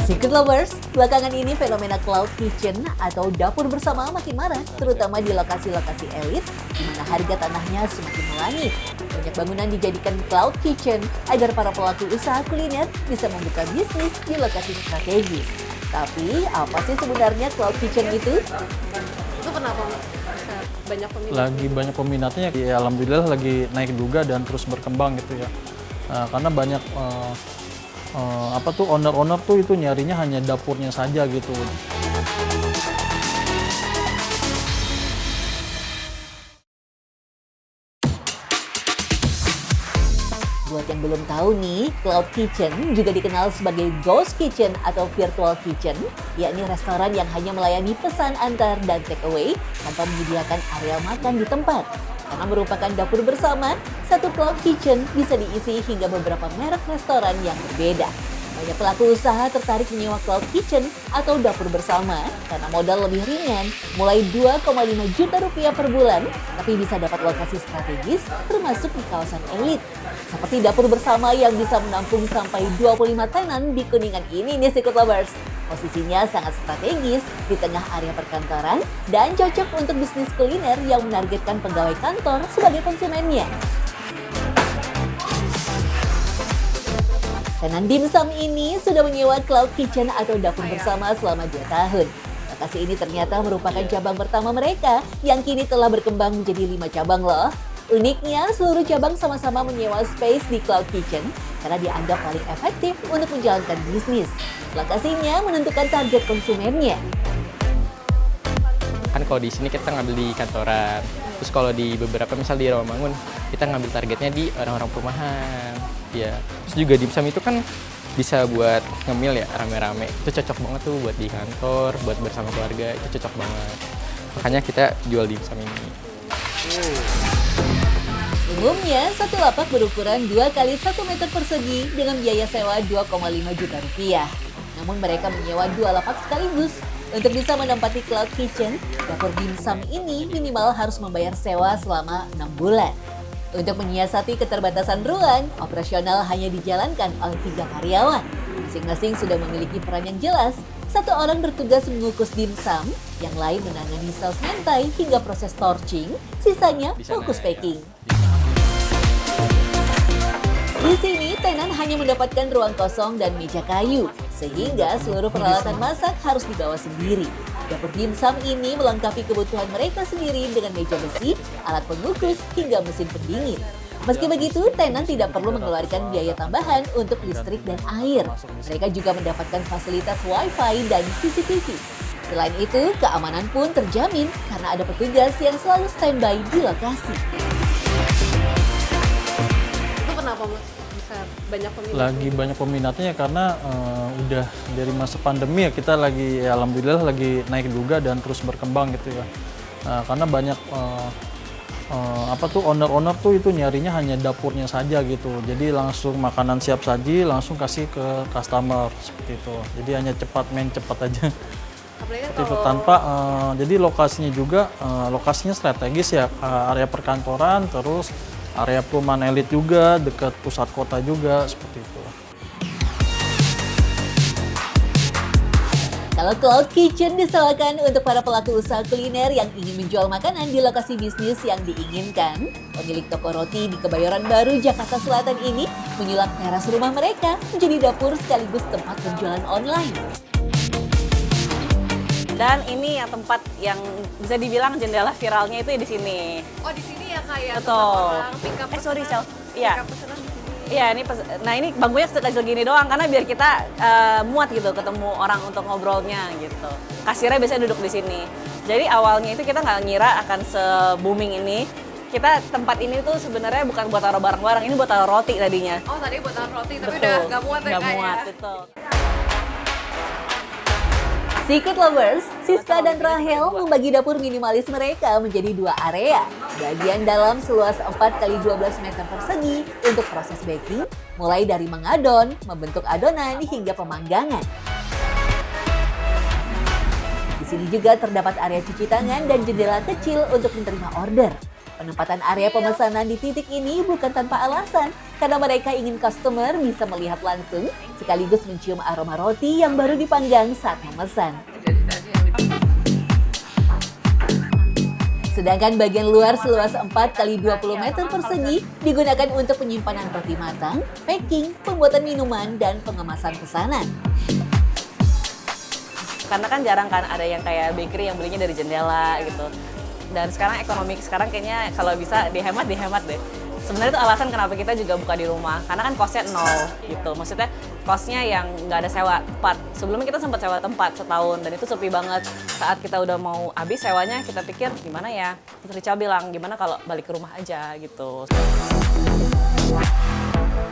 Secret Lovers, belakangan ini fenomena cloud kitchen atau dapur bersama makin marak, terutama di lokasi-lokasi elit, di mana harga tanahnya semakin melangit. Banyak bangunan dijadikan cloud kitchen agar para pelaku usaha kuliner bisa membuka bisnis di lokasi strategis. Tapi, apa sih sebenarnya cloud kitchen itu? Itu kenapa Mas? Bisa banyak peminat? Lagi banyak peminatnya, ya alhamdulillah lagi naik juga dan terus berkembang gitu ya. Karena banyak owner-owner tuh itu nyarinya hanya dapurnya saja gitu. Buat yang belum tahu nih, cloud kitchen juga dikenal sebagai ghost kitchen atau virtual kitchen, yakni restoran yang hanya melayani pesan antar dan take away tanpa menyediakan area makan di tempat. Karena merupakan dapur bersama, satu cloud kitchen bisa diisi hingga beberapa merek restoran yang berbeda. Banyak pelaku usaha tertarik menyewa cloud kitchen atau dapur bersama karena modal lebih ringan, mulai 2,5 juta rupiah per bulan, tapi bisa dapat lokasi strategis termasuk di kawasan elit. Seperti dapur bersama yang bisa menampung sampai 25 tenan di Kuningan ini nih Secret Lovers. Posisinya sangat strategis di tengah area perkantoran dan cocok untuk bisnis kuliner yang menargetkan pegawai kantor sebagai konsumennya. Tenan Dimsum ini sudah menyewa cloud kitchen atau dapur bersama selama 2 tahun. Lokasi ini ternyata merupakan cabang pertama mereka yang kini telah berkembang menjadi 5 cabang loh. Uniknya, seluruh cabang sama-sama menyewa space di cloud kitchen karena dianggap paling efektif untuk menjalankan bisnis. Lokasinya menentukan target konsumennya. Kan kalau di sini kita ngambil di kantoran, terus kalau di beberapa misal di Rawamangun, kita ngambil targetnya di orang-orang perumahan. Ya, terus juga dimsum itu kan bisa buat ngemil ya rame-rame. Itu cocok banget tuh buat di kantor, buat bersama keluarga, itu cocok banget. Makanya kita jual dimsum ini. Umumnya, satu lapak berukuran 2 kali 1 meter persegi dengan biaya sewa 2,5 juta rupiah. Namun mereka menyewa 2 lapak sekaligus. Untuk bisa menempati cloud kitchen, dapur dimsum ini minimal harus membayar sewa selama 6 bulan. Untuk menyiasati keterbatasan ruang, operasional hanya dijalankan oleh 3 karyawan. Masing-masing sudah memiliki peran yang jelas. Satu orang bertugas mengukus dimsum, yang lain menangani sales mentai hingga proses torching, sisanya fokus packing. Di sini, tenan hanya mendapatkan ruang kosong dan meja kayu, sehingga seluruh peralatan masak harus dibawa sendiri. Dapur dimsum ini melengkapi kebutuhan mereka sendiri dengan meja besi, alat pengukus, hingga mesin pendingin. Meski begitu, tenan tidak perlu mengeluarkan biaya tambahan untuk listrik dan air. Mereka juga mendapatkan fasilitas Wi-Fi dan CCTV. Selain itu, keamanan pun terjamin karena ada petugas yang selalu standby di lokasi. Itu kenapa Mas? Bisa banyak peminat? Lagi banyak peminatnya ya karena udah dari masa pandemi ya kita lagi ya alhamdulillah lagi naik juga dan terus berkembang gitu ya. Karena banyak owner-owner tuh itu nyarinya hanya dapurnya saja gitu. Jadi langsung makanan siap saji langsung kasih ke customer seperti itu. Jadi hanya cepat main cepat aja. Apalagi Seperti itu kalau tanpa jadi lokasinya juga lokasinya strategis ya, area perkantoran terus area perumahan elit juga, dekat pusat kota juga, seperti itu. Kalau cloud kitchen disewakan untuk para pelaku usaha kuliner yang ingin menjual makanan di lokasi bisnis yang diinginkan, pemilik toko roti di Kebayoran Baru, Jakarta Selatan ini menyulap teras rumah mereka menjadi dapur sekaligus tempat penjualan online. Dan ini yang tempat yang bisa dibilang jendela viralnya itu di sini. oh di sini ya kayak Betul. orang pick up Sorry, pesanan. Cel. Iya. Pick up pesanan di sini. Iya, nah ini bangkunya segini doang karena biar kita muat gitu ketemu orang untuk ngobrolnya gitu. Kasirnya biasanya duduk di sini. Jadi awalnya itu kita nggak ngira akan se-booming ini. Kita tempat ini tuh sebenarnya bukan buat taruh barang-barang, ini buat taruh roti tadinya. Oh tadi buat taruh roti tapi Betul. udah nggak muat ya Nggak Kak, muat, ya? betul. Secret Lovers, Siska dan Rahel membagi dapur minimalis mereka menjadi 2 area. Bagian dalam seluas 4 x 12 meter persegi untuk proses baking, mulai dari mengadon, membentuk adonan hingga pemanggangan. Di sini juga terdapat area cuci tangan dan jendela kecil untuk menerima order. Penempatan area pemesanan di titik ini bukan tanpa alasan, karena mereka ingin customer bisa melihat langsung sekaligus mencium aroma roti yang baru dipanggang saat memesan. Sedangkan bagian luar seluas 4 x 20 meter persegi digunakan untuk penyimpanan roti matang, packing, pembuatan minuman, dan pengemasan pesanan. Karena kan jarang kan ada yang kayak bakery yang belinya dari jendela gitu. Dan sekarang ekonomi sekarang kayaknya kalau bisa dihemat deh. Sebenarnya itu alasan kenapa kita juga buka di rumah, karena kan cost-nya 0 gitu. Maksudnya cost-nya yang nggak ada sewa tempat. Sebelumnya kita sempat sewa tempat setahun dan itu sepi banget. Saat kita udah mau habis sewanya, kita pikir gimana ya? Terus Rica bilang gimana kalau balik ke rumah aja gitu.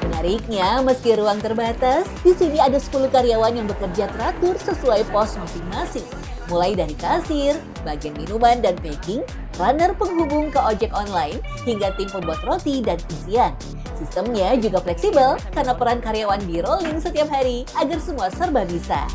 Menariknya, meski ruang terbatas, di sini ada 10 karyawan yang bekerja teratur sesuai pos masing-masing. Mulai dari kasir, bagian minuman dan packing, runner penghubung ke ojek online, hingga tim pembuat roti dan isian. Sistemnya juga fleksibel karena peran karyawan di rolling setiap hari agar semua serba bisa.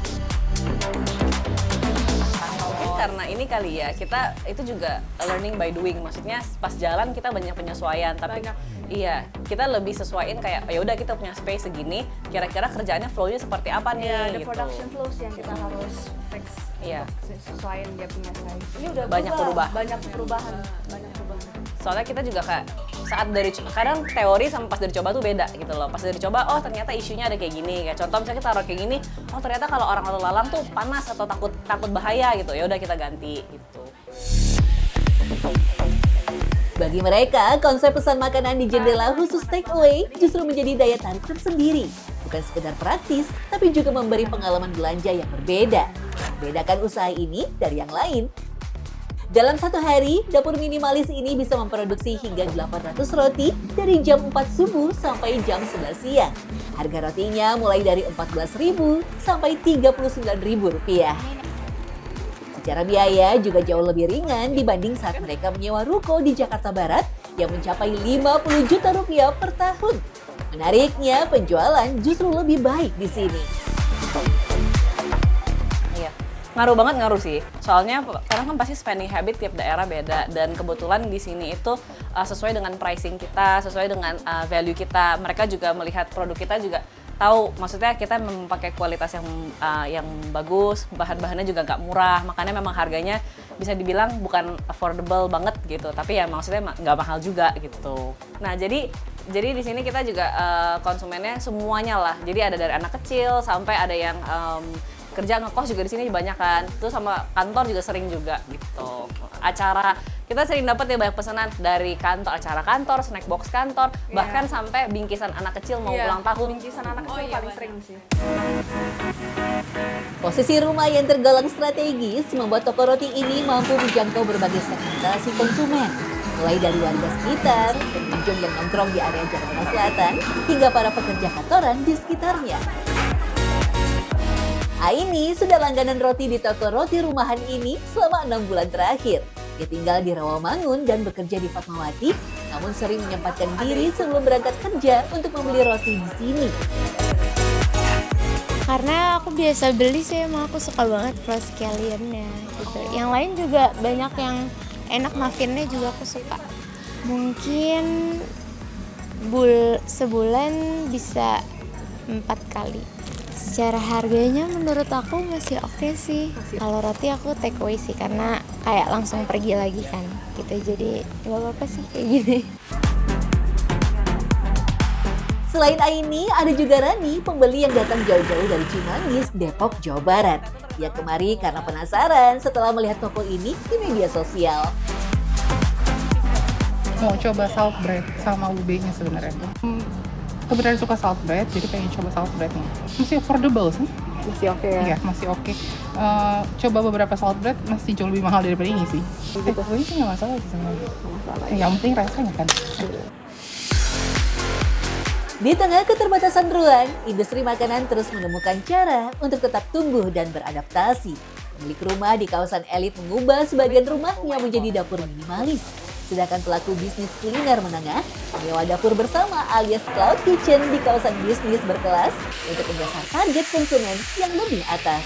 Mungkin karena ini kali ya, kita itu juga learning by doing. Maksudnya pas jalan kita banyak penyesuaian, tapi iya, kita lebih sesuaiin kayak ya udah kita punya space segini, kira-kira kerjaannya flow-nya seperti apa nih Ada gitu. production flows yang kita harus fix. Iya. Sesuaiin dia punya size. Ini udah Banyak berubah. perubahan. Banyak perubahan. Soalnya kita juga kayak saat dari kadang teori sama pas dari coba tuh beda gitu loh. Pas dari coba, oh ternyata isunya ada kayak gini. Kayak contoh misalnya kita taruh kayak gini, oh ternyata kalau orang lalu lalang tuh panas atau takut bahaya gitu. Ya udah kita ganti gitu. Bagi mereka, konsep pesan makanan di jendela khusus take away justru menjadi daya tarik tersendiri. Bukan sekedar praktis, tapi juga memberi pengalaman belanja yang berbeda. Bedakan usaha ini dari yang lain. Dalam satu hari, dapur minimalis ini bisa memproduksi hingga 800 roti dari jam 4 subuh sampai jam 11 siang. Harga rotinya mulai dari Rp14.000 sampai Rp39.000. Secara biaya juga jauh lebih ringan dibanding saat mereka menyewa ruko di Jakarta Barat yang mencapai Rp50 juta per tahun. Menariknya, penjualan justru lebih baik di sini. Iya, ngaruh sih. Soalnya karena kan pasti spending habit tiap daerah beda dan kebetulan di sini itu sesuai dengan pricing kita, sesuai dengan value kita. Mereka juga melihat produk kita juga tahu, maksudnya kita memakai kualitas yang bagus, bahan-bahannya juga nggak murah, makanya memang harganya bisa dibilang bukan affordable banget gitu, tapi ya maksudnya nggak mahal juga gitu. Nah jadi di sini kita juga konsumennya semuanya lah, jadi ada dari anak kecil sampai ada yang kerja ngekos juga di sini banyak kan, terus sama kantor juga sering juga gitu. Acara kita sering dapat ya banyak pesanan dari kantor, acara kantor, snack box kantor, bahkan sampai bingkisan anak kecil mau ulang tahun. Bingkisan anak kecil paling sering sih. Posisi rumah yang tergolong strategis membuat toko roti ini mampu menjangkau berbagai segmentasi konsumen. Mulai dari warga sekitar, pengunjung yang nongkrong di area Jakarta Selatan, hingga para pekerja kantoran di sekitarnya. Aini sudah langganan roti di toko roti rumahan ini selama 6 bulan terakhir. Dia tinggal di Rawamangun dan bekerja di Fatmawati, namun sering menyempatkan diri sebelum berangkat kerja untuk membeli roti di sini. Karena aku biasa beli sih, emang aku suka banget flash scallion-nya gitu. Yang lain juga banyak yang enak, muffinnya juga aku suka. Mungkin sebulan bisa 4 kali. Secara harganya menurut aku masih oke sih. Kalau roti aku take away sih karena kayak langsung pergi lagi kan gitu, jadi nggak apa-apa sih kayak gini. Selain Aini, ada juga Rani, pembeli yang datang jauh-jauh dari Cimanggis, Depok, Jawa Barat. Ia kemari karena penasaran setelah melihat toko ini di media sosial. Mau coba salt bread sama ube-nya sebenarnya. Kebetulan suka salt bread, jadi pengen coba salt bread-nya. Masih affordable sih. Masih oke ya? Iya, masih oke. Coba beberapa salt bread masih jauh lebih mahal daripada ini sih. Ini sih nggak masalah sih sebenarnya. Yang penting rasanya kan. Di tengah keterbatasan ruang, industri makanan terus menemukan cara untuk tetap tumbuh dan beradaptasi. Pemilik rumah di kawasan elit mengubah sebagian rumahnya menjadi dapur minimalis. Sedangkan pelaku bisnis kuliner menengah menyewa dapur bersama alias cloud kitchen di kawasan bisnis berkelas untuk menyasar target konsumen yang lebih atas.